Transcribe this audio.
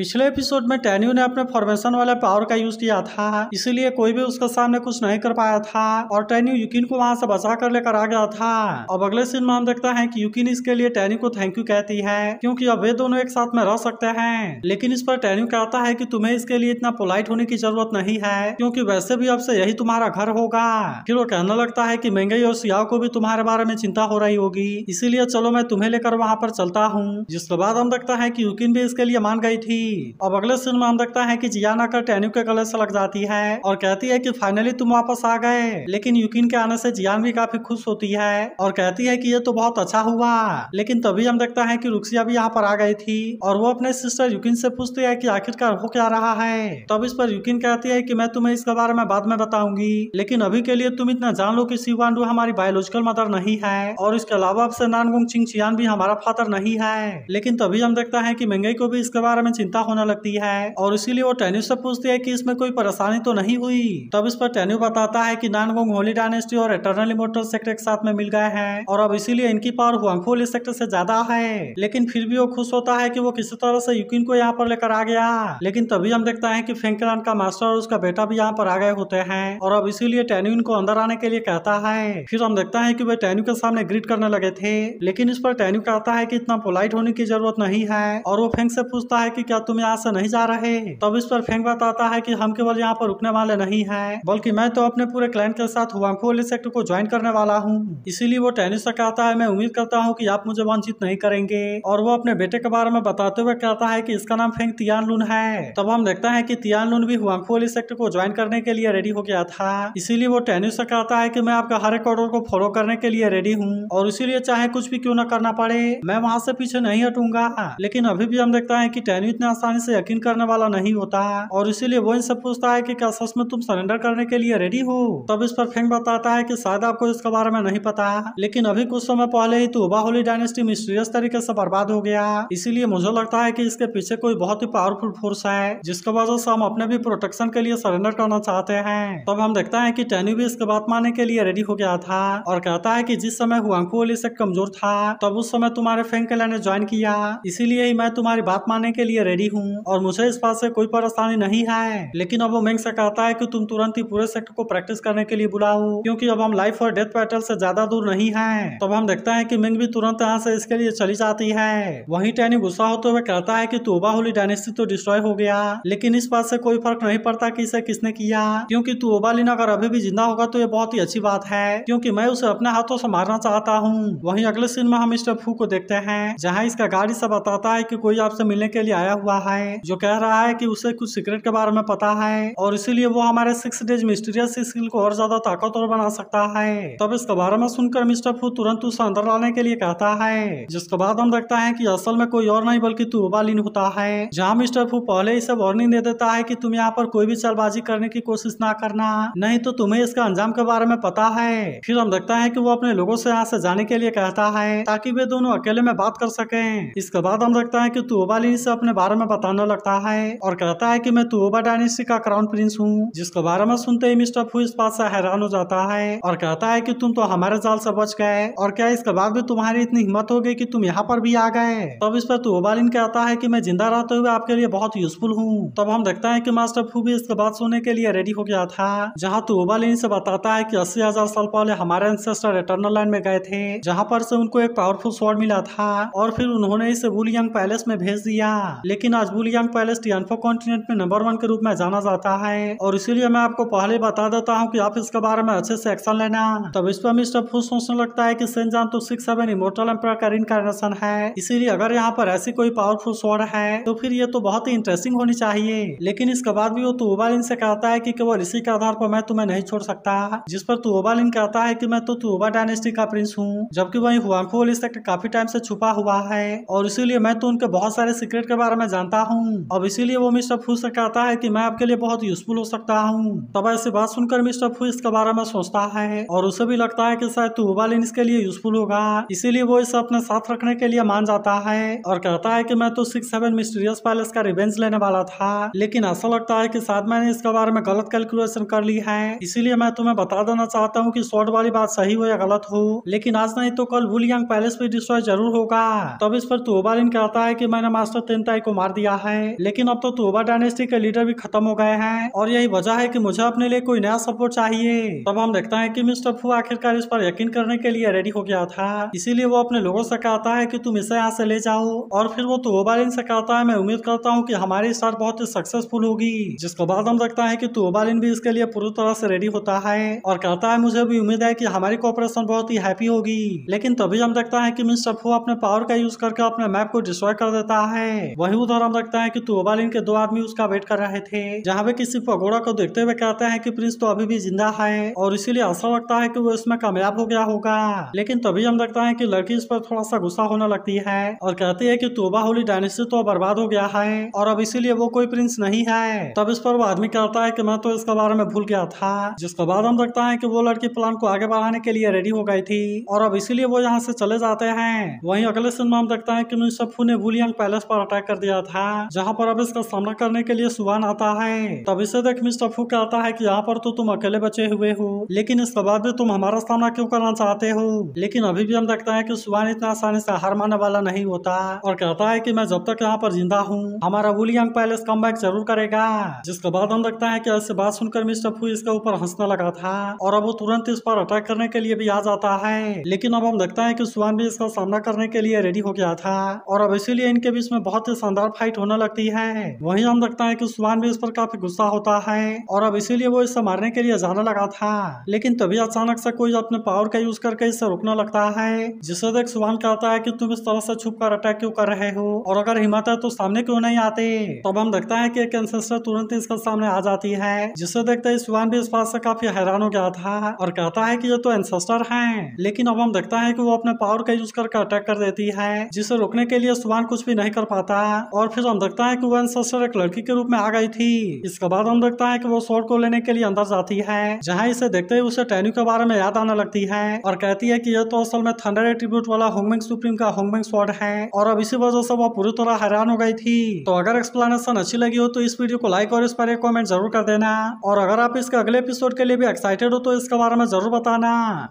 पिछले एपिसोड में टैन्यू ने अपने फॉर्मेशन वाले पावर का यूज किया था, इसीलिए कोई भी उसके सामने कुछ नहीं कर पाया था और टैन्यू यूकिन को वहां से बचा कर लेकर आ गया था। अब अगले सीन में हम देखता है कि यूकिन इसके लिए टैन्यू को थैंक यू कहती है क्योंकि अब वे दोनों एक साथ में रह सकते हैं। लेकिन इस पर टैन्यू कहता है कि तुम्हें इसके लिए इतना पोलाइट होने की जरूरत नहीं है क्योंकि वैसे भी अब से यही तुम्हारा घर होगा। फिर वो कहने लगता है कि मेंगई और सियाओ को भी तुम्हारे बारे में चिंता हो रही होगी, इसीलिए चलो मैं तुम्हें लेकर वहाँ पर चलता हूँ। जिसके बाद हम देखता है कि यूकिन भी इसके लिए मान गई थी। अब अगले सीन में हम देखता है कि जियान आकर टैन्यू के गले से लग जाती है और कहती है कि फाइनली तुम वापस आ गए। लेकिन यूकिन के आने से जियान भी काफी खुश होती है और कहती है कि ये तो बहुत अच्छा हुआ। लेकिन तभी हम देखता है कि रुक्सिया भी यहाँ पर आ गई थी और वो अपने सिस्टर यूकिन से पूछती है कि आखिरकार हो क्या रहा है। तब इस पर यूकिन कहती है कि मैं तुम्हें इसके बारे में बाद में बताऊंगी, लेकिन अभी के लिए तुम इतना जान लो कि शिवांडू हमारी बायोलॉजिकल मदर नहीं है और इसके अलावा अब से नानगुंग चिंगचियान भी हमारा फादर नहीं है। लेकिन तभी हम देखता है कि मेंगई को भी इसके बारे में चिंता होने लगती है और इसीलिए वो टैन्यू से पूछती है कि इसमें कोई परेशानी तो नहीं हुई। तब इस पर टैन्यू बताता है कि नानगुंग होली डायनेस्टी और इटर्नल इमोर्टल सेक्ट एक साथ में मिल गए हैं और अब इसीलिए इनकी पावर हुआंगफू होली सेक्ट से ज्यादा है। लेकिन फिर भी वो खुश होता है कि वो किसी तरह से यूकिन को यहाँ पर लेकर आ गया। लेकिन तभी हम देखता है कि फेंगक्लैन का मास्टर और उसका बेटा भी यहाँ पर आ गए होते हैं और अब इसीलिए टैन्यू इनको अंदर आने के लिए कहता है। फिर हम देखता है कि वे टैन्यू के सामने ग्रीट करने लगे थे, लेकिन इस पर टैन्यू कहता है कि इतना पोलाइट होने की जरूरत नहीं है और वो फेंग से पूछता है कि क्या तुम यहाँ से नहीं जा रहे। तब इस पर फेंग बताता है कि हम केवल यहाँ पर रुकने वाले नहीं हैं, बल्कि मैं तो अपने पूरे क्लैन के साथ हुआंगफू होली सेक्ट को ज्वाइन करने वाला हूँ। इसीलिए वो टैन्यू से कहता है मैं उम्मीद करता हूँ कि आप मुझे वंचित नहीं करेंगे और वो अपने बेटे के बारे में बताते हुए कहता है कि इसका नाम फेंग तियानलुन है। तब हम देखता है कि तियानलुन भी हुआंगफू होली सेक्ट को ज्वाइन करने के लिए रेडी हो गया था, इसीलिए वो टैन्यू से कहता है कि मैं आपका हर एक ऑर्डर को फॉलो करने के लिए रेडी हूँ और इसीलिए चाहे कुछ भी क्यों न करना पड़े मैं वहाँ से पीछे नहीं हटूंगा। लेकिन अभी भी हम देखता है कि टैन्यू इतना आसानी से यकीन करने वाला नहीं होता और इसीलिए वो इनसे पूछता है कि क्या सच में तुम सरेंडर करने के लिए रेडी हो। तब इस पर फेंग बताता है कि शायद आपको इसके बारे में नहीं पता, लेकिन अभी कुछ समय पहले ही तो ओबा होली डायनेस्टी मिस्टीरियस तरीके से बर्बाद हो गया, इसीलिए मुझे लगता है कि इसके पीछे कोई बहुत ही पावरफुल फोर्स है जिसकी वजह से हम अपने भी प्रोटेक्शन के लिए सरेंडर करना चाहते हैं। तब हम देखता है कि टैन्यू भी इसके बात मानने के लिए रेडी हो गया था और कहता है कि जिस समय हुआंगफू होली सेक्ट कमजोर था तब उस समय तुम्हारे फेंग क्लैन ने ज्वाइन किया, इसीलिए ही मैं तुम्हारी बात मानने के लिए रेडी हूँ और मुझे इस बात से कोई परेशानी नहीं है। लेकिन अब वो मेंग से कहता है कि तुम तुरंत ही पूरे सेक्ट को प्रैक्टिस करने के लिए बुलाओ क्योंकि अब हम लाइफ और डेथ बैटल से ज्यादा दूर नहीं है। तब हम देखता है कि मेंग भी तुरंत यहाँ से इसके लिए चली जाती है। वहीं टैन्यू गुस्सा होते हुए कहता है कि तोबा होली डायनेस्टी तो डिस्ट्रॉय हो गया, लेकिन इस बात से कोई फर्क नहीं पड़ता कि इसे किसने किया क्योंकि तोबा लिन अगर अभी भी जिंदा होगा तो ये बहुत ही अच्छी बात है क्योंकि मैं उसे अपने हाथों से मारना चाहता हूँ। वहीं अगले सीन में हम मिस्टर फू को देखते हैं जहाँ इसका गाड़ी से बताता है कि कोई आपसे मिलने के लिए आया हुआ है जो कह रहा है कि उसे कुछ सीक्रेट के बारे में पता है और इसीलिए वो हमारे 6 डेज मिस्टीरियस स्किल को और ज्यादा ताकतवर बना सकता है। तब इसके बारे में सुनकर मिस्टर फू तुरंत उसे अंदर लाने के लिए कहता है, जिसके बाद हम देखता है कि असल में कोई और नहीं बल्कि तोबा लिन होता है। जहाँ मिस्टर फू पहले इसे वार्निंग दे देता है कि तुम यहाँ पर कोई भी चालबाजी करने की कोशिश ना करना, नहीं तो तुम्हें इसका अंजाम के बारे में पता है। फिर हम देखता है कि वो अपने लोगों से यहाँ से जाने के लिए कहता है ताकि वे दोनों अकेले में बात कर सकें। इसके बाद हम देखता है कि तोबा लिन से अपने बारे में बताने लगता है और कहता है कि मैं तोबा डायनेस्टी का क्राउन प्रिंस हूँ, जिसके बारे में सुनते ही मिस्टर फू इस बात से हैरान हो जाता है और कहता है कि तुम तो हमारे जाल से बच गए और क्या इसके बाद भी तुम्हारी इतनी हिम्मत हो गई कि तुम यहाँ पर भी आ गए। तब इस पर तोबा लिन कहता है कि मैं जिंदा रहते हुए आपके लिए बहुत यूजफुल हूँ। तब हम देखता है कि मास्टर फू भी इसके बाद सुनने के लिए रेडी हो गया था, जहाँ तोबा लिन से बताता है कि 80,000 साल पहले हमारे एंसेस्टर इटर्नल लैंड में गए थे, जहाँ पर से उनको एक पावरफुल स्वॉर्ड मिला था और फिर उन्होंने इसे वुलियांग पैलेस में भेज दिया। लेकिन आज वुलियांग पैलेस टियानफो कॉन्टिनेंट में नंबर 1 के रूप में जाना जाता है और इसीलिए मैं आपको पहले बता देता हूँ कि आप इसके बारे में अच्छे से एक्शन लेना। तब इस पर मिस्टर फू सोचने लगता है कि सेंजान तो 6-7 इमोर्टल एम्पायर का रिइंकार्नेशन है, इसीलिए अगर यहाँ पर ऐसी कोई पावरफुल स्वॉर्ड है तो फिर ये तो बहुत ही इंटरेस्टिंग होनी चाहिए। लेकिन इसके बाद भी वो तोबा लिन से कहता है कि केवल इसी के आधार पर मैं तुम्हें नहीं छोड़ सकता, जिस पर तोबा लिन कहता है कि मैं तो तोबा डायनेस्टी का प्रिंस हूँ, जबकि वही हुआंगफू होली सेक्ट काफी टाइम से छुपा हुआ है और इसीलिए मैं तो उनके बहुत सारे सीक्रेट के बारे में जानता हूँ। अब इसीलिए वो मिस्टर फू से कहता है कि मैं आपके लिए बहुत यूजफुल हो सकता हूँ। तब ऐसी बात सुनकर मिस्टर फू इसके बारे में सोचता है और उसे भी लगता है कि शायद तोबा लिन इसके लिए यूजफुल होगा, इसीलिए वो इसे अपने साथ रखने के लिए मान जाता है और कहता है कि मैं तो 6-7 मिस्टीरियस पैलेस का रिवेंज लेने वाला था, लेकिन ऐसा लगता है कि शायद मैंने इसके बारे में गलत कैलकुलेशन कर ली है, इसीलिए मैं तुम्हें बता देना चाहता हूँ कि स्वॉर्ड वाली बात सही हो या गलत हो, लेकिन आज नहीं तो कल वुलियांग पैलेस भी डिस्ट्रॉय जरूर होगा। तब इस पर तोबा लिन कहता है कि मैंने मास्टर तेंताई को मार मार दिया है, लेकिन अब तो तोबा डायनेस्टी के लीडर भी खत्म हो गए हैं और यही वजह है कि मुझे अपने लिए कोई नया सपोर्ट चाहिए। तब हम देखते हैं कि मिस्टर फू आखिरकार इस पर यकीन करने के लिए रेडी हो गया था, इसीलिए वो अपने लोगों से कहता है कि तुम इसे यहाँ से ले जाओ और फिर वो तोबालिन से कहता है मैं उम्मीद करता हूँ कि हमारी स्टार्ट बहुत ही सक्सेसफुल होगी। जिसके बाद हम देखता है कि तोबालिन भी इसके लिए पूरी तरह से रेडी होता है और कहता है मुझे भी उम्मीद है कि हमारी कोऑपरेशन बहुत ही हैप्पी होगी। लेकिन तभी हम देखता है कि मिस्टर फू अपने पावर का यूज करके अपने मैप को डिस्ट्रॉय कर देता है। वहीं उधर हम देखता है कि तोबालिन के दो आदमी उसका वेट कर रहे थे, जहाँ पे किसी पगोड़ा को देखते हुए कहते हैं कि प्रिंस तो अभी भी जिंदा है और इसीलिए ऐसा लगता है कि वो इसमें कामयाब हो गया होगा। लेकिन तभी हम देखता है कि लड़की इस पर थोड़ा सा गुस्सा होने लगती है और कहती है कि तोबा होली डायनेस्टी तो बर्बाद हो गया है और अब इसीलिए वो कोई प्रिंस नहीं है। तब इस पर वो आदमी कहता है कि मैं तो इसके बारे में भूल गया था। जिसके बाद हम देखता है कि वो लड़की प्लान को आगे बढ़ाने के लिए रेडी हो गई थी और अब इसीलिए वो यहाँ से चले जाते हैं। वहीं अगले सीन में हम देखता है कि मिस्टर फू ने वुलियांग पैलेस पर अटैक कर दिया था, जहाँ पर अब इसका सामना करने के लिए सुवान आता है। तब इसे देख मिस्टर फू कहता है कि यहाँ पर तो तुम अकेले बचे हुए हो, लेकिन इसके बाद भी तुम हमारा सामना क्यों करना चाहते हो। लेकिन अभी भी हम देखते हैं कि सुवान इतना आसानी से हार मानने वाला नहीं होता और कहता है कि मैं जब तक यहाँ पर जिंदा हूँ हमारा वुलियांग पैलेस कमबैक जरूर करेगा। जिसके बाद हम देखता है कि ऐसे बात सुनकर मिस्टर फू इसके ऊपर हंसने लगा था और अब वो तुरंत इस पर अटैक करने के लिए भी आ जाता है। लेकिन अब हम देखता है कि सुवान भी इसका सामना करने के लिए रेडी हो गया था और अब इसीलिए इनके बीच में बहुत ही शानदार फाइट होने लगती है। वहीं हम देखता है कि सुवान भी इस पर काफी गुस्सा होता है और अब इसीलिए वो इसे मारने के लिए जाने लगा था। लेकिन तभी अचानक से कोई अपने पावर का यूज करके इसे रोकने लगता है, जिसे देख सुवान कहता है कि तुम इस तरह से छुप कर अटैक क्यों कर रहे हो और अगर हिम्मत है तो सामने क्यों नहीं आते। तब हम देखता है कि एक एंसेस्टर तुरंत इसके सामने आ जाती है, जिसे देखते ही सुवान भी इस बात से काफी हैरान हो गया था और कहता है कि ये तो एंसेस्टर हैं। लेकिन अब हम देखता है कि वो अपने पावर का यूज करके अटैक कर देती है, जिसे रोकने के लिए सुवान कुछ भी नहीं कर पाता और फिर हम देखता है कि वो एंसेस्टर एक लड़की के रूप में आ गई थी। इसके बाद हम देखता है कि वो स्वॉर्ड को लेने के लिए अंदर जाती है, जहाँ इसे देखते ही उसे टैन्यू के बारे में याद आने लगती है और कहती है कि यह तो असल में थंडर एट्रीब्यूट वाला होंगमेंग सुप्रीम का होंगमेंग स्वॉर्ड है और अब इसी वजह से वो पूरी तरह हैरान हो गई थी। तो अगर एक्सप्लेनेशन अच्छी लगी हो तो इस वीडियो को लाइक और इस पर एक कमेंट जरूर कर देना और अगर आप इसके अगले एपिसोड के लिए भी एक्साइटेड हो तो इसके बारे में जरूर बताना।